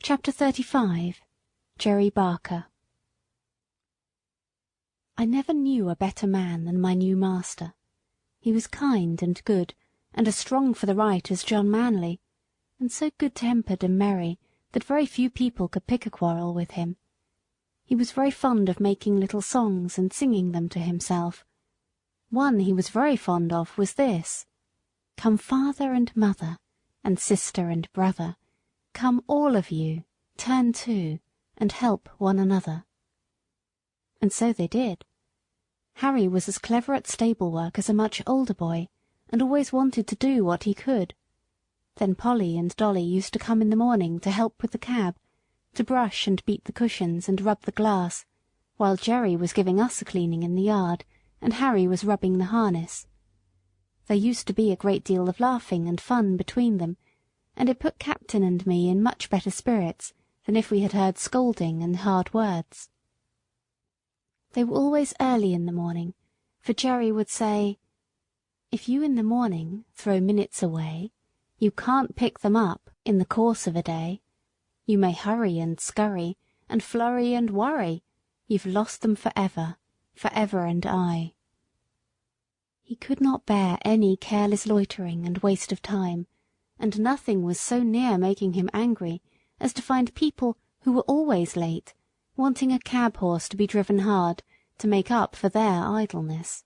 Chapter 35. Jerry Barker. I never knew a better man than my new master. He was kind and good, and as strong for the right as John Manley, and so good-tempered and merry that very few people could pick a quarrel with him. He was very fond of making little songs and singing them to himself. One he was very fond of was this: "Come father and mother, and sister and brother, come all of you, turn to, and help one another." And so they did. Harry was as clever at stable work as a much older boy, and always wanted to do what he could. Then Polly and Dolly used to come in the morning to help with the cab, to brush and beat the cushions and rub the glass, while Jerry was giving us a cleaning in the yard, and Harry was rubbing the harness. There used to be a great deal of laughing and fun between them, and it put Captain and me in much better spirits than if we had heard scolding and hard words. They were always early in the morning, for Jerry would say, "If you in the morning throw minutes away, you can't pick them up in the course of a day. You may hurry and scurry, and flurry and worry, you've lost them for ever and aye." He could not bear any careless loitering and waste of time, and nothing was so near making him angry as to find people who were always late wanting a cab-horse to be driven hard to make up for their idleness.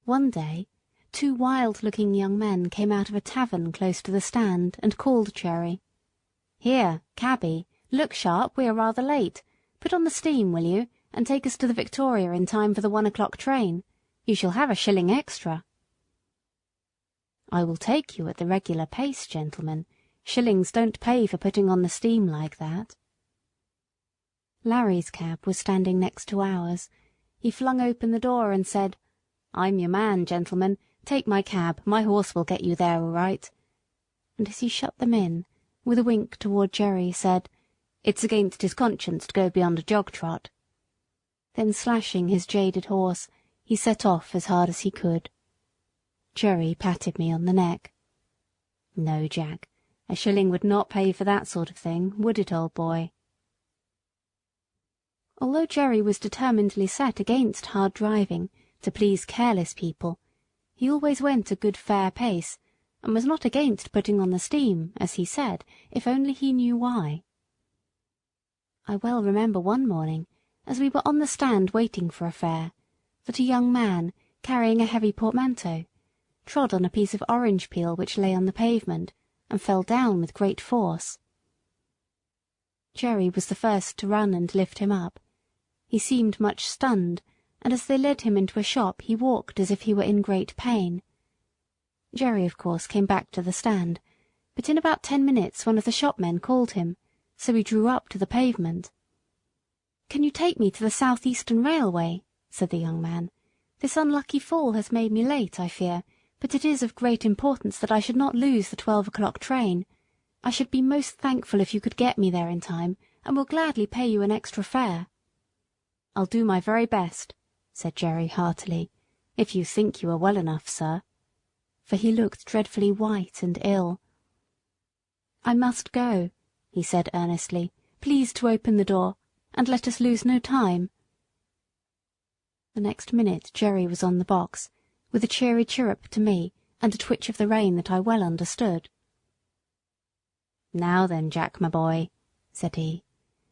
One day 2 wild-looking young men came out of a tavern close to the stand and called Jerry. "Here, cabby, look sharp, we are rather late. Put on the steam, will you, and take us to the Victoria in time for the 1 o'clock train. You shall have a shilling extra." "I will take you at the regular pace, gentlemen. Shillings don't pay for putting on the steam like that." Larry's cab was standing next to ours. He flung open the door and said, "I'm your man, gentlemen. Take my cab, my horse will get you there all right." And as he shut them in, with a wink toward Jerry, said, "It's against his conscience to go beyond a jog-trot." Then slashing his jaded horse, he set off as hard as he could. Jerry patted me on the neck. "No, Jack, a shilling would not pay for that sort of thing, would it, old boy?" Although Jerry was determinedly set against hard driving to please careless people, he always went a good fair pace, and was not against putting on the steam, as he said, if only he knew why. I well remember one morning, as we were on the stand waiting for a fare, that a young man, carrying a heavy portmanteau, trod on a piece of orange peel which lay on the pavement, and fell down with great force. Jerry was the first to run and lift him up. He seemed much stunned, and as they led him into a shop he walked as if he were in great pain. Jerry, of course, came back to the stand, but in about 10 minutes one of the shopmen called him, so he drew up to the pavement. "Can you take me to the South Eastern Railway?" said the young man. "This unlucky fall has made me late, I fear, but it is of great importance that I should not lose the 12 o'clock train. I should be most thankful if you could get me there in time, and will gladly pay you an extra fare." "I'll do my very best," said Jerry heartily, "if you think you are well enough, sir," for he looked dreadfully white and ill. "I must go," he said earnestly. "Please to open the door, and let us lose no time." The next minute Jerry was on the box, with a cheery chirrup to me and a twitch of the rein that I well understood. "Now then, Jack, my boy," said he,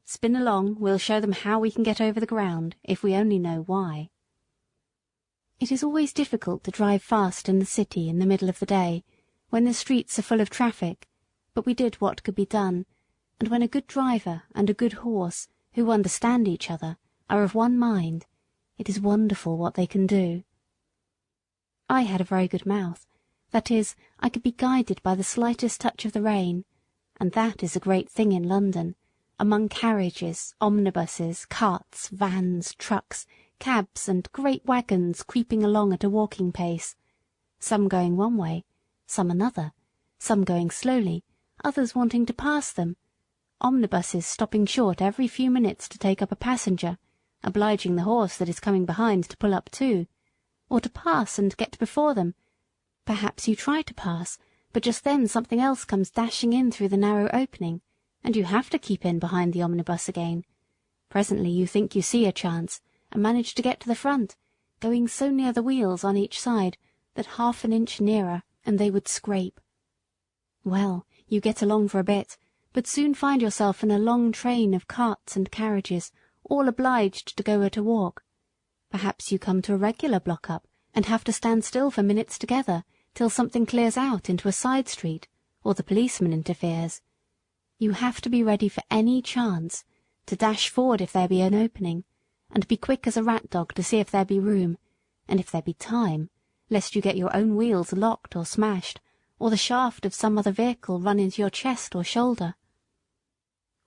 "spin along, we'll show them how we can get over the ground, if we only know why." It is always difficult to drive fast in the city in the middle of the day, when the streets are full of traffic, but we did what could be done, and when a good driver and a good horse, who understand each other, are of one mind, it is wonderful what they can do. I had a very good mouth, that is, I could be guided by the slightest touch of the rein, and that is a great thing in London, among carriages, omnibuses, carts, vans, trucks, cabs, and great wagons creeping along at a walking pace, some going one way, some another, some going slowly, others wanting to pass them, omnibuses stopping short every few minutes to take up a passenger, obliging the horse that is coming behind to pull up too, or to pass and get before them. Perhaps you try to pass, but just then something else comes dashing in through the narrow opening, and you have to keep in behind the omnibus again. Presently you think you see a chance, and manage to get to the front, going so near the wheels on each side that half an inch nearer and they would scrape. Well, you get along for a bit, but soon find yourself in a long train of carts and carriages, all obliged to go at a walk. Perhaps you come to a regular block-up, and have to stand still for minutes together, till something clears out into a side street, or the policeman interferes. You have to be ready for any chance, to dash forward if there be an opening, and be quick as a rat dog to see if there be room, and if there be time, lest you get your own wheels locked or smashed, or the shaft of some other vehicle run into your chest or shoulder.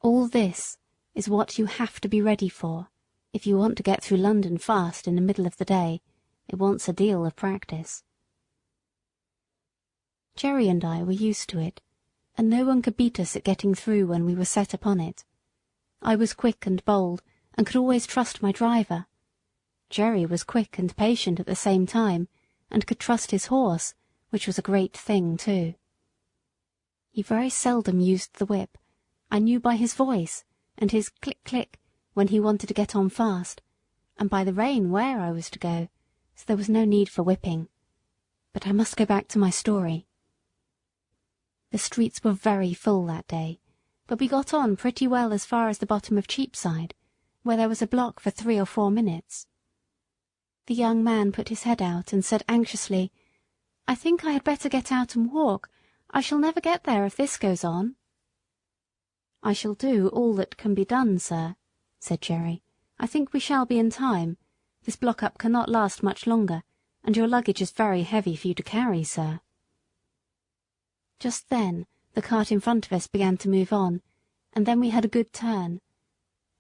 All this is what you have to be ready for. If you want to get through London fast in the middle of the day, it wants a deal of practice. Jerry and I were used to it, and no one could beat us at getting through when we were set upon it. I was quick and bold, and could always trust my driver. Jerry was quick and patient at the same time, and could trust his horse, which was a great thing too. He very seldom used the whip. I knew by his voice, and his click-click when he wanted to get on fast, and by the rein where I was to go, so there was no need for whipping. But I must go back to my story. The streets were very full that day, but we got on pretty well as far as the bottom of Cheapside, where there was a block for 3 or 4 minutes. The young man put his head out and said anxiously, "I think I had better get out and walk. I shall never get there if this goes on." "I shall do all that can be done, sir," said Jerry. "I think we shall be in time. This block-up cannot last much longer, and your luggage is very heavy for you to carry, sir." Just then the cart in front of us began to move on, and then we had a good turn.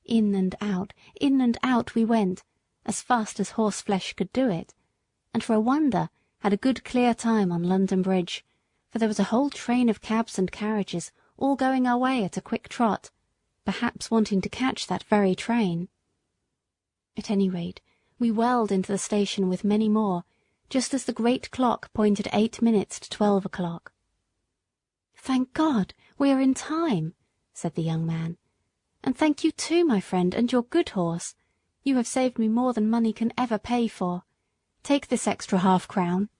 In and out we went, as fast as horseflesh could do it, and for a wonder had a good clear time on London Bridge, for there was a whole train of cabs and carriages all going our way at a quick trot, perhaps wanting to catch that very train. At any rate, we whirled into the station with many more, just as the great clock pointed 8 minutes to 12 o'clock. "Thank God, we are in time," said the young man. "And thank you too, my friend, and your good horse. You have saved me more than money can ever pay for. Take this extra half-crown."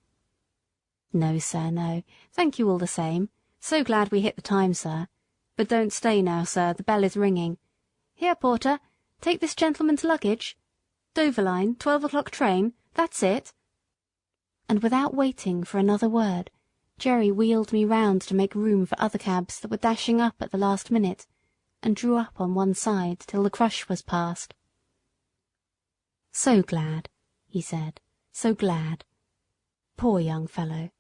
"No, sir, no. Thank you all the same. So glad we hit the time, sir. But don't stay now, sir, the bell is ringing. Here, porter, take this gentleman's luggage. Dover line, 12 o'clock train, that's it." And without waiting for another word, Jerry wheeled me round to make room for other cabs that were dashing up at the last minute, and drew up on one side till the crush was past. "So glad," he said, "so glad. Poor young fellow.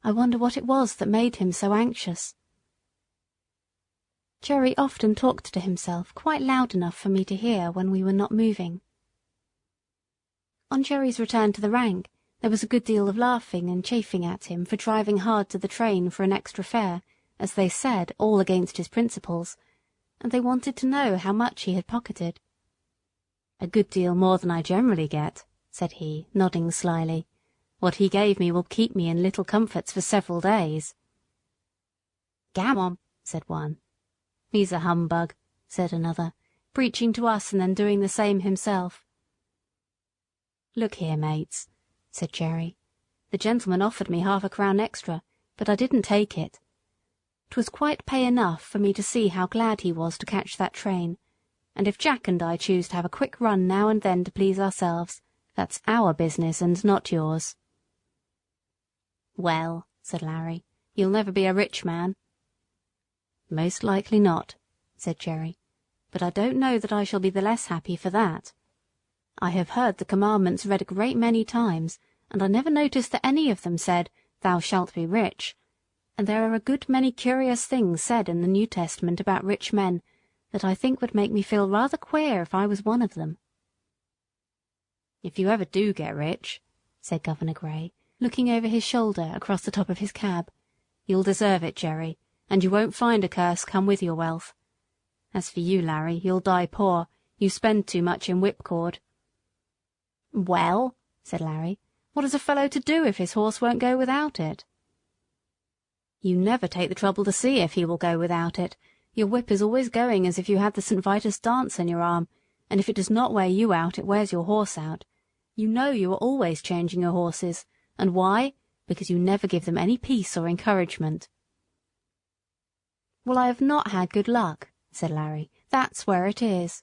I wonder what it was that made him so anxious." Jerry often talked to himself quite loud enough for me to hear when we were not moving. On Jerry's return to the rank, there was a good deal of laughing and chaffing at him for driving hard to the train for an extra fare, as they said, all against his principles, and they wanted to know how much he had pocketed. "A good deal more than I generally get," said he, nodding slyly. "What he gave me will keep me in little comforts for several days." "Gammon," said one. "He's a humbug," said another, preaching to us and then doing the same himself. "Look here, mates," said Jerry. "The gentleman offered me half a crown extra, but I didn't take it. 'Twas quite pay enough for me to see how glad he was to catch that train, and if Jack and I choose to have a quick run now and then to please ourselves, that's our business and not yours." "Well," said Larry, "you'll never be a rich man." "Most likely not," said Jerry, "but I don't know that I shall be the less happy for that. I have heard the commandments read a great many times, and I never noticed that any of them said, 'Thou shalt be rich,' and there are a good many curious things said in the New Testament about rich men that I think would make me feel rather queer if I was one of them." "If you ever do get rich," said Governor Gray, looking over his shoulder across the top of his cab, "you'll deserve it, Jerry, and you won't find a curse come with your wealth. As for you, Larry, you'll die poor. You spend too much in whipcord." "Well," said Larry, "what is a fellow to do if his horse won't go without it?" "You never take the trouble to see if he will go without it. Your whip is always going as if you had the St. Vitus dance on your arm, and if it does not wear you out, it wears your horse out. You know you are always changing your horses, and why? Because you never give them any peace or encouragement." "Well, I have not had good luck," said Larry. "That's where it is."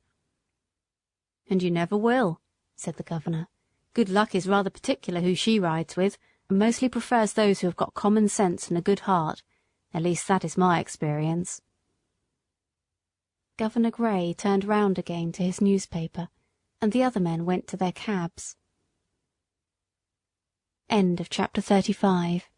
"And you never will," said the governor. "Good luck is rather particular who she rides with, and mostly prefers those who have got common sense and a good heart. At least that is my experience." Governor Gray turned round again to his newspaper, and the other men went to their cabs. Chapter 35